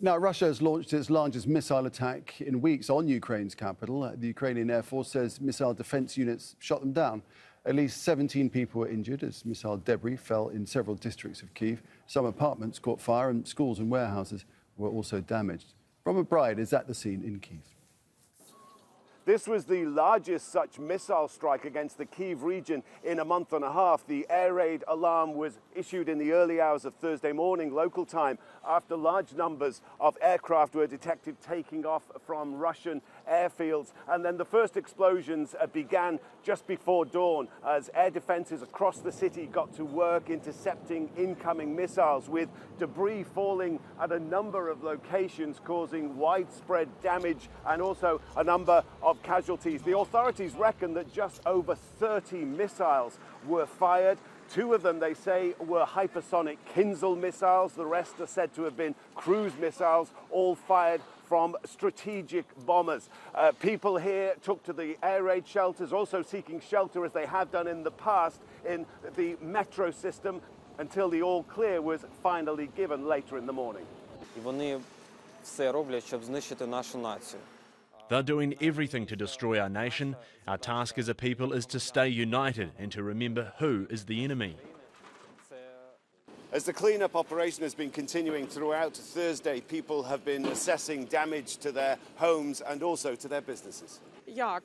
Now, Russia has launched its largest missile attack in weeks on Ukraine's capital. The Ukrainian Air Force says missile defense units shot them down. At least 17 people were injured as missile debris fell in several districts of Kyiv. Some apartments caught fire and schools and warehouses were also damaged. McBride is at the scene in Kyiv. This was the largest such missile strike against the Kyiv region in a month and a half. The air raid alarm was issued in the early hours of Thursday morning local time after large numbers of aircraft were detected taking off from Russian airfields. And then the first explosions began just before dawn as air defenses across the city got to work intercepting incoming missiles, with debris falling at a number of locations causing widespread damage and also a number of casualties. The authorities reckon that just over 30 missiles were fired. Two of them, they say, were hypersonic Kinzhal missiles. The rest are said to have been cruise missiles, all fired from strategic bombers. People here took to the air raid shelters, also seeking shelter, as they have done in the past, in the metro system, until the all clear was finally given later in the morning. Вони все роблять, щоб знищити нашу націю. They're doing everything to destroy our nation. Our task as a people is to stay united and to remember who is the enemy. As the clean-up operation has been continuing throughout Thursday, people have been assessing damage to their homes and also to their businesses. Як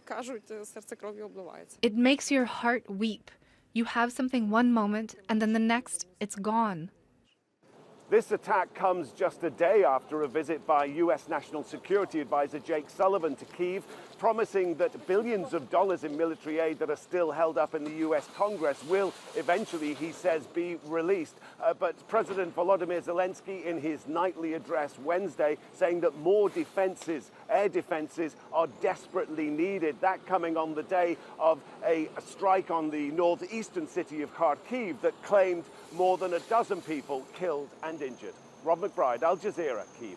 кажуть, серце кров'ю обливається. It makes your heart weep. You have something one moment, and then the next, it's gone. This attack comes just a day after a visit by U.S. National Security Advisor Jake Sullivan to Kyiv, promising that billions of dollars in military aid that are still held up in the U.S. Congress will eventually, he says, be released. But President Volodymyr Zelensky, in his nightly address Wednesday, saying that more defenses, air defenses, are desperately needed. That coming on the day of a strike on the northeastern city of Kharkiv that claimed more than a dozen people killed and injured. Rob McBride, Al Jazeera, Kyiv.